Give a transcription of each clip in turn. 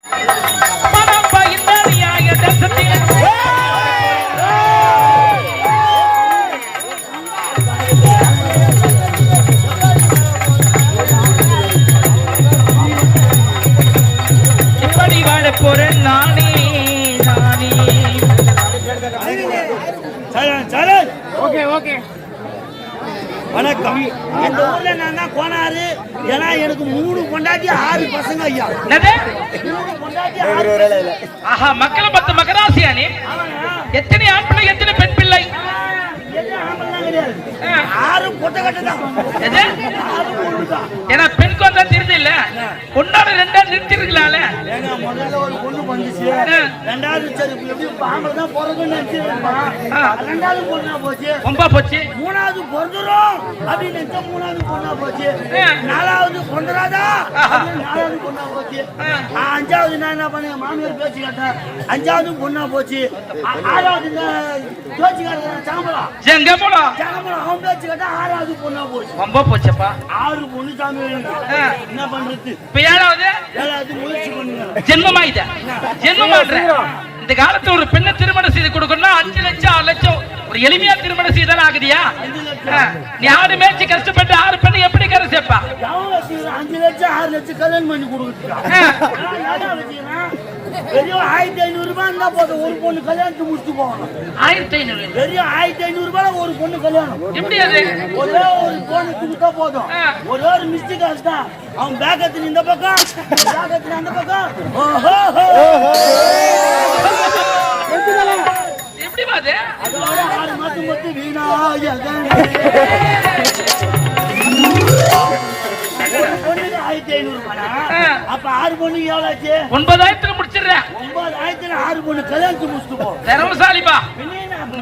இப்படி வாழ போறேன் நானே நானே. Okay okay. வணக்கம். இந்த ஊர்ல நான் தான் கோனாரு. ஏன்னா எனக்கு 3 பொண்டாட்டி 6 பசங்க ஐயா. ஆஹா, மக்களை பத்து மகராசியானே. எத்தனை ஆண் பிள்ளை எத்தனை பெண் பிள்ளை? 6 பொட்டை கட்டுதான். ஏன்னா பெண் கொண்டா தெரியுது இல்ல, பொண்ணோட 2 நிறுத்திருக்கலாம்ல. முதல்ல ஒரு பொண்ணு வந்துச்சு, 2வது சரி எப்படி பாம்பு தான் பிறகுன்னு நினைச்சிருப்பான். 2வது பொண்ணா போச்சு, ரொம்ப போச்சு. 3வது பிறந்துரும் அப்படின்னு நினைச்சா 3வது பொண்ணா போச்சு. 4வது பொண்ணாதா, 4வது பொண்ணா போச்சு. 5வது நான் என்ன பண்ணேன், மாமியார் பேச்சு கேட்டேன், 5வது பொண்ணா போச்சு. 6வது பேச்சு கேட்டேன், சாம்பலாம் எங்க போலாம் அவன் பேச்சு கேட்டா 6வது பொண்ணா போச்சு. ரொம்ப போச்சப்பா. 6 பொண்ணு சாமி என்ன பண்றது? இப்ப 7வது முயற்சி பண்ணுங்க. ஜென்மமாயிட்ட ஜென்மமாடுற. இந்த காலத்துல ஒரு பெண்ணை திருமணம் செய்து கொடுக்கணும்னா 5 லட்சம் 6 லட்சம் ஒரு எளிமையா திருமணம் செய்தால ஆகுதியா? நீ 6 மேய்ச்சி கஷ்டப்பட்டு 6 பெண்ணு எப்படி கரை சேர்ப்பா? 5 லட்சம் 6 லட்சம் கல்யாணம் பண்ணி கொடுக்குறா. வெறும் 1500 ரூபாய் இருந்தா போதும், ஒரு பொண்ணு கல்யாணத்தை முடிச்சுட்டு போகணும். 1500 வெறும் 1500 ரூபாய் ஒரு பொண்ணு கல்யாணம். எப்படி அது? ஒரே ஒரு பொண்ணு கொடுத்தா போதும். ஒரே ஒரு மிஸ்டேக் ஆச்சுதான், அவன் பேக்கத்துல இந்த பக்கம் பேக்கத்துல அந்த பக்கம். எப்படி பாது? அதோட 6 மாசம் மட்டும் விநாயகன் பொண்ணுக்கு 1500 ரூபாய். அப்ப 6 பொண்ணு எவ்வளவு ஆச்சு? 9000 முடிச்சிடுற. 9000 6 பொண்ணு கல்யாணத்துக்கு முடிச்சுட்டு போ. தர்மசாலிப்பா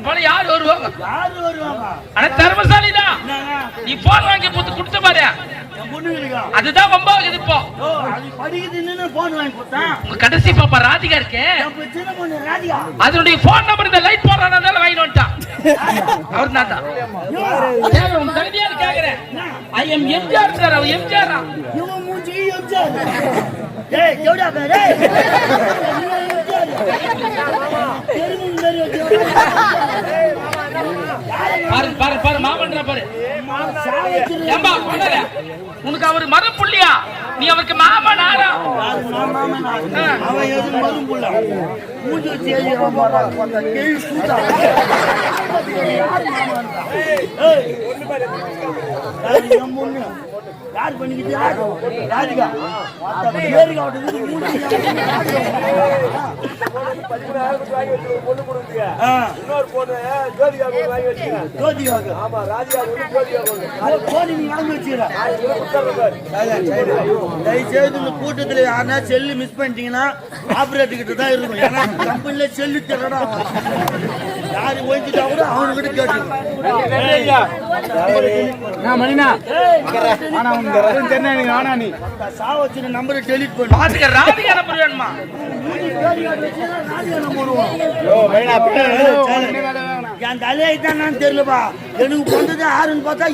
போல யாரு வருவாங்க? யாரு வருவாங்க? ஆனா தர்மசாலிதான். நீ போன் வாங்கி கொடுத்த பாரு, அதுதான் ரொம்ப ஆகுது இப்போ. படிக்குதுன்னு போன் வாங்கி கொடுத்தேன். உங்க கடைசி பாப்பா ராதிகா இருக்கு, சின்ன பொண்ணு ராதிகா, அதனுடைய போன் நம்பர் இந்த லைட் போடுறதுனால வாங்கிட்டு வந்துட்டான். அவர் தான் உங்க தகுதியாரு கேக்குறேன். I am MGR sir. அவர் எம்ஜிஆர். இவன் மூஞ்சி எம்ஜிஆர். டேய் ஜோடா டேய் பாரு பாரு பாரு மாமன்ற பாரு. ஏம்பா கொண்டற, உனக்கு அவர் மரம் புள்ளியா? நீ அவருக்கு மாமன் ஆறா? அவன் எது மரம் புள்ள மூஞ்சி சேஜி போறா போறா கேய் சூதா. ஏய் ஒண்ணு பாரு, நம்ம ஒண்ணு யார் பண்ணிக்கிட்டு ராதிகா வாடா பேரிகா ஓடுது மூஞ்சி. பொண்ணு கொடுங்க. இன்னொரு பொண்ணு ஜோதிகா வாங்கி வச்சிங்க. ஜோதிகா? ஆமா, ராதிகா பொண்ணு ஜோதிகா பொண்ணு. கோடி நீ வாங்கி வச்சிரா. தயவு செய்து இந்த கூட்டத்துல யாரா செல்லு மிஸ் பண்ணிட்டீங்கன்னா ஆபரேட்டர் கிட்ட தான் இருக்கும். ஏன்னா கம்பெனில செல்லு தரடா, யாரு ஓய்ஞ்சிட்டா கூட அவனுக்கிட்ட கேட்டு. சாவச்சின நம்பரை டெலிட் பண்ணு. பாத்துக்க, ராதிகா நம்பர் வேணுமா? என் தலையை தான் நான் தெரியலப்பா. எனக்கு கொண்டது 6ன்னு பார்த்தா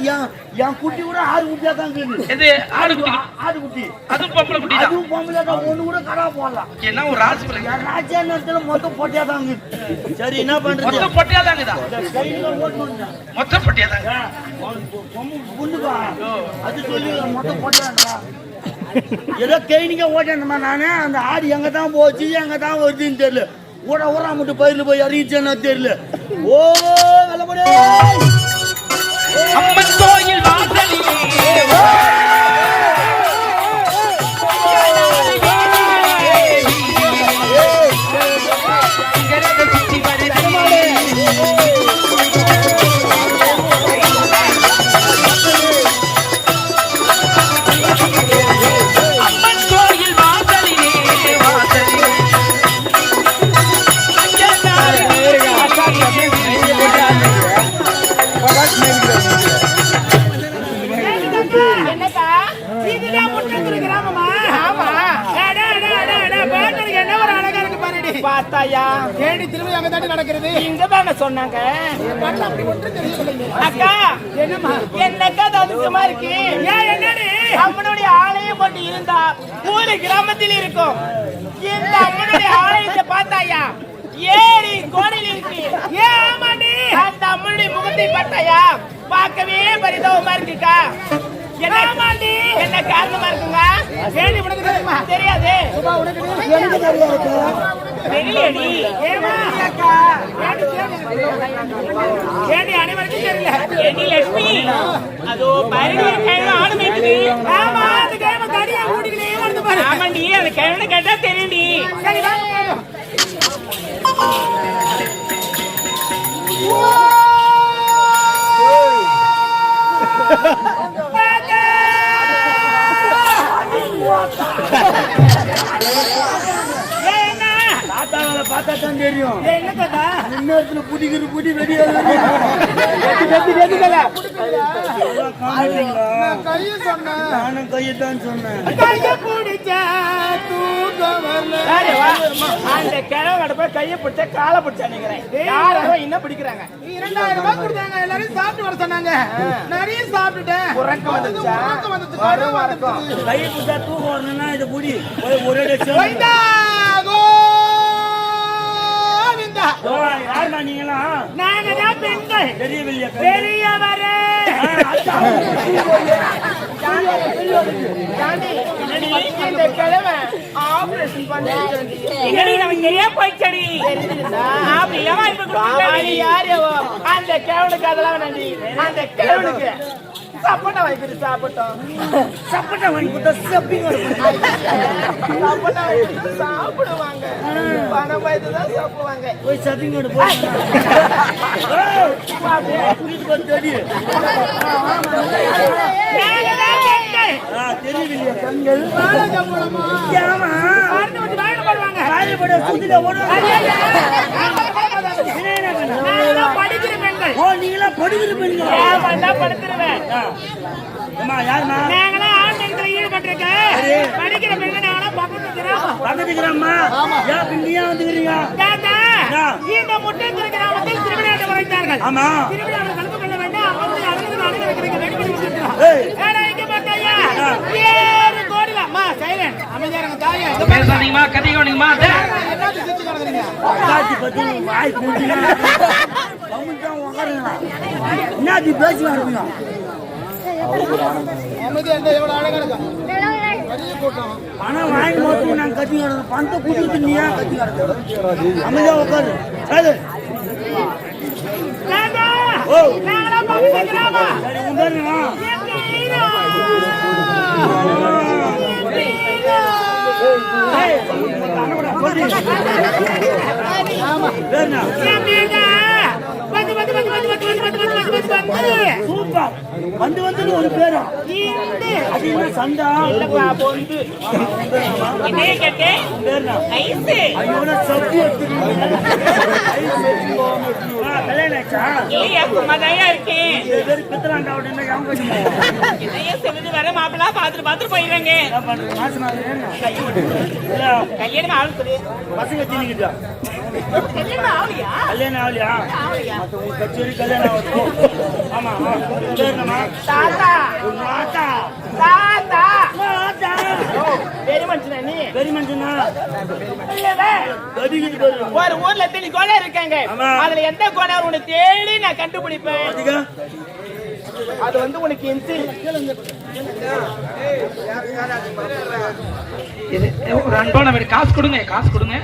என் குட்டி கூட 6 குட்டியா தான் இருக்குது. இது ஆடு குட்டி. ஆடு குட்டி அதுவும் பொம்பளை குட்டி தான். அதுவும் பொம்பளை தான். ஒண்ணு கூட கடா போடலாம். என்ன ஒரு ராஜ்புரம். என் ராஜ்யா நேரத்துல மொத்தம் பொட்டியா தான் இருக்குது. சரி என்ன பண்றது? மொத்தம் பொட்டியா தாங்கதா? மொத்தம் பொட்டியா தாங்க. புண்ணுப்பா அது சொல்லி மொத்தம் போட்டாங்களா? ஏதோ கைனிக்க ஓட்டணுமா நானே. அந்த ஆடு எங்க தான் போச்சு எங்க தான் வருதுன்னு தெரியல. ஊரா மட்டும் பயிரில் போய் இறங்கிச்சேன்னு தெரியல. ஓ வெள்ளப்படே அம்மன் கோயில் வாசலிலே Negra. பார்த்தாயா தேடி திரும்பி அங்க தாண்டி நடக்கிறது. இங்க தானே சொன்னாங்க. அப்படி ஒன்றும் தெரியவில்லை. அக்கா என்னம்மா என்னக்கா அதிசயமா இருக்கு? ஏன் என்னடி அம்மனுடைய ஆலயம் மட்டும் இருந்தா ஊரு கிராமத்தில் இருக்கும். இந்த அம்மனுடைய ஆலயத்தை பார்த்தாயா ஏரி கோடையில் இருக்கு. ஏன் ஆமாண்டி அந்த அம்மனுடைய முகத்தை பார்த்தாயா பார்க்கவே பரிதாபமா இருக்குக்கா. ஆமாண்டி என்ன காரணமா இருக்குங்க? ஏண்டி உனக்கு தெரியுமா? தெரியாது. சுபா உனக்கு எனக்கு தெரியாது. தெரியலடி. ஏமா அக்கா ஏண்டி அனைவருக்கும் தெரியல. ஏடி லட்சுமி அதோ பரிதிய கையில ஆடு மேய்க்குது. ஆமா அந்த கைம தடியா ஓடிக்கிட்டே வந்து பாரு. ஆமாண்டி அந்த கையில கேட்டா தெரியும்டி. சரி வாங்க பார்த்தா தான் தெரியும். என்ன தாத்தா இன்னொருத்துல புடிக்கிற புடி வெளியே கையை சொன்னேன். நானும் கையை தான் சொன்னேன். கையை பிடிச்சா தூக்கம் வரல. அந்த கிழவன் போய் கையை பிடிச்ச காலை பிடிச்சா நிக்கிறேன். யாரும் என்ன பிடிக்கிறாங்க? 2000 ரூபாய் கொடுத்தாங்க. எல்லாரும் சாப்பிட்டு வர சொன்னாங்க. நிறைய சாப்பிட்டுட்டேன். உறக்கம் வந்துச்சா? உறக்கம் வந்துச்சு. வரும் வரக்கும். கையை பிடிச்சா தூக்கம் வரணும்னா இதை புடி ஒரே கோவிந்தா கோவிந்தா. யாருமா நீங்களா? நாங்க தான் பெண்கள். தெரியவில்லையா? பெரியவரே இந்த கிழவன் ஆபரேஷன் பண்ணிருக்கான். என்னடி நமக்கு தெரியா போய்ச்சடி. அப்படி ஏமா இப்ப கொடுத்தாடி? யாரு அந்த கிழவனுக்கு அதெல்லாம் வேணாண்டி. அந்த கிழவனுக்கு சப்போட்டா வாங்கி சாப்பிட்டோம். சப்பட்டை வாங்கி கொடுத்தா சப்பிங்க. சப்போட்டா வாங்கி சாப்பிடுவாங்க. பணம் வாய்த்து தான் சாப்பிடுவாங்க. போய் சப்பிங்க போய் தெரியும். தெரியவில்லையா கண்கள்? படிக்கிற பெண்கள். ஓ நீங்களா படிக்கிற பெண்கள்? படுத்துருவேன். யாருமா? நாங்களாம் ஆண் பெண்களை ஈடுபட்டிருக்க படிக்கிற பெண்கள். நாங்களாம் பக்கத்து கிராமமா? நீயா வந்துக்கிறீங்க? இந்த முட்டை கிராமத்தில் திருவிழாவை வரைந்தார்கள். ஆமா திருவிழாவை கலந்து கொள்ள வேண்டும். அப்பொழுது அழகு அழகு வைக்கிறீங்க. ரெடி பண்ணி வச்சிருக்கோம். இங்க பார்த்தாயா ஏறு கோடில அம்மா சைலண்ட் அமைதியாருங்க தாயே. பேசாதீங்கம்மா கத்திக்கோனீங்கம்மா. என்னது சிரிச்சு கிடக்குறீங்க? காட்சி பத்தி வாய் கூட்டினா என்ன பேசி வருவீங்க? அமைதியா இருந்தா எவ்வளவு அழகா இருக்கும். பெரிய கூட்டம். பணம் வாங்கி போட்டு நான் கத்தி கிடக்கு. பணத்தை கூட்டிட்டு நீயா கத்தி கிடக்கு? அமைதியா உட்காரு. சரி நாங்களாம் பக்கத்து கிராமம். சரி உண்டாருங்களா? சூப்பர் வந்து வந்து ஒரு பேரும் அது என்ன சண்டா இல்லப்பா பொந்து. இதே கேட்டே ஐஸ். ஐயோட சப்தி ஏய் குமாரையா இருக்கே. பேர் பித்தலாண்டா அப்படின்னா அவங்க இதையே செஞ்சு வர மாப்பிளா பாத்துட்டு போயிடுறாங்க. என்ன பண்றது? மாசமா கல்யாணம் ஆகுது. பசங்க தீனிக்கிட்டா கல்யாணம் ஆகலையா? கல்யாணம் ஆகலையா? உங்க கச்சேரி கல்யாணம் ஆகும். ஆமா தாத்தா மாத்தா தாத்தா மாத்தா பெரிய மனுஷனா நீ? பெரிய மனுஷனா? இல்லவே கதிகிட்டு போயிரு. ஒரு ஊர்ல எத்தனை கோணம் இருக்காங்க. அதுல எந்த கோணம் உனக்கு தேடி நான் கண்டுபிடிப்பேன். அது வந்து உனக்கு ஒரு அன்பான வீடு. காசு கொடுங்க காசு கொடுங்க.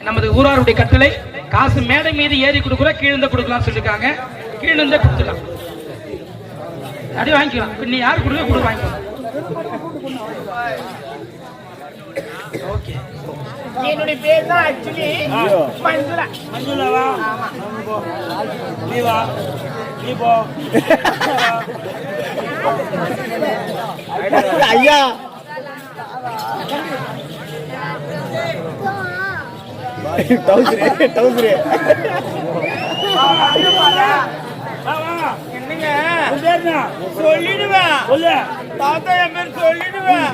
நமது ஊராருடைய கட்டளை காசு மேடை மீது ஏறி கொடுக்குற கீழ்ந்த கொடுக்கலாம் சொல்லிருக்காங்க. கீழ்ந்த கொடுத்துடலாம். அடி வாங்கிக்கலாம். நீ யாரு கொடுங்க கொடு வாங்கிக்கலாம். ஓகே. என்னுடைய பேர் தான் ஆக்சுவலி மஞ்சுளா. மஞ்சுளாவா? நீ வா நீ போ. ஐயா டவுசரே என்னங்க சொல்லிடுவேன். தாத்தா என் பேர் சொல்லிடுவேன்.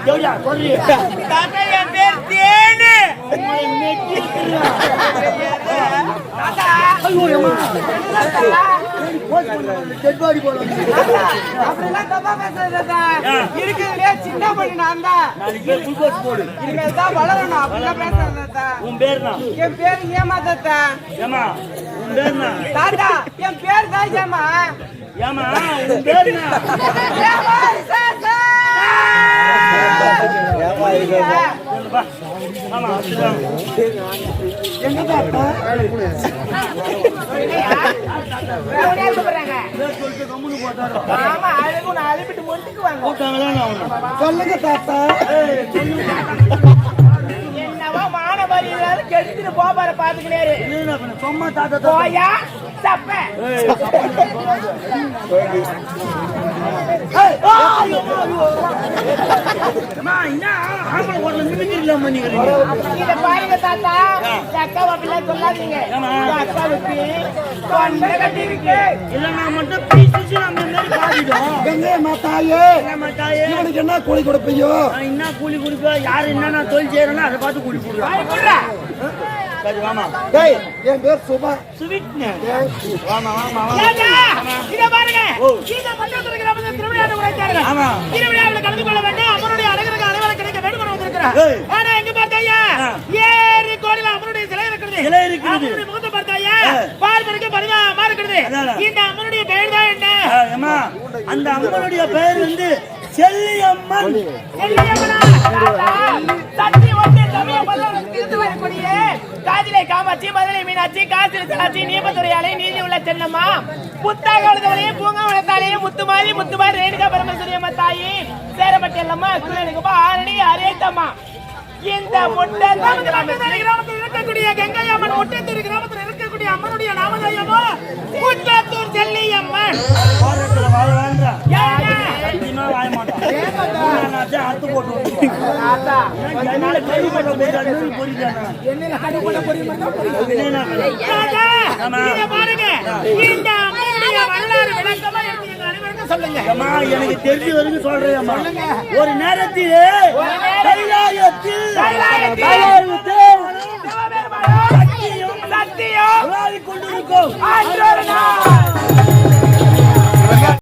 தாத்தா என் பேர் தேனு. அப்படிலாம் தப்பா பேசுறதா இருக்குதுலே சின்ன பண்ணி நான் தான் இனிமேல் தான் வளரணும் அப்படிலாம் பேசுறதா உன் பேர் தான் என் பேரு ஏமாத்தா ஏமா உன் பேர் தான் தாத்தா என் பேர் தான் ஏமா ஏமா உன் பேர் தான் ஆமா அதுதான் எங்க தாத்தா ஆமா அழகு நான் அழுப்பிட்டு முடிச்சுக்குவாங்க சொல்லுங்க தாத்தா என்னவா மானவரி கெடுத்துட்டு போபார பாத்துக்கினாரு சும்மா தாத்தா போயா தப்ப இத பாருங்க தாத்தா அக்காவை அப்படிலாம் சொல்லாதீங்க அக்காவுக்கு தொண்டை கட்டி இருக்கு இல்லன்னா மட்டும் பீச்சு நம்ம மாதிரி பாதிடும் இவனுக்கு என்ன கூலி கொடுப்பையோ என்ன கூலி கொடுப்பா யாரு என்னன்னா தொழில் செய்யறோம்னா அதை பார்த்து கூலி கொடுக்குறா சரி வாமா டேய் என் பேர் சுபா சுவிட்னே வாமா வாமா இத பாருங்க இந்த மண்டபத்துல கிராமத்துல திருவிழாவை உடைச்சாங்க ஆமா திருவிழாவில் கலந்து கொள்ள வேண்டும் அமருடைய அழகருக்கு அனைவரும் கிடைக்க வேண்டும் என்று வந்திருக்கிறார் ஆனா எங்க பார்த்தாயா 7 கோடில அமருடைய சிலை இருக்கிறது அமருடைய முகத்தை பார்த்தாயா பார்வருக்கு பரிமாமா இருக்கிறது இந்த அமருடைய பெயர் தான் என்ன அம்மா அந்த அம்மனுடைய பெயர் வந்து செல்லியம்மன் சக்தி ஒன்று சமய பல்லவன் தீர்த்து வரக்கூடிய காதிலே காமாட்சி மதுரை மீனாட்சி காசில் சாட்சி நீபத்துறையாலே நீதி உள்ள சென்னம்மா புத்தாக வளர்த்தவளையும் பூங்கா வளர்த்தாலேயும் முத்துமாரி ரேணுகா பரமேஸ்வரி அம்மா தாயி சேரப்பட்டி அம்மா குலனுக்குப்பா ஆரணி அரேத்தம்மா இந்த முட்டை கிராமத்தில் இருக்கக்கூடிய கங்கை அம்மன் முட்டத்தூர் கிராமத்தில் இருக்கக்கூடிய அம்மனுடைய நாமதயமோ முட்டத்தூர் செல்லியம்மன் அறுத்து போட்டு எனக்கு தெரிஞ்ச வரைக்கும் சொல்றேன் ஒரு நேரத்தில் சத்தியம் கொண்டிருக்கும்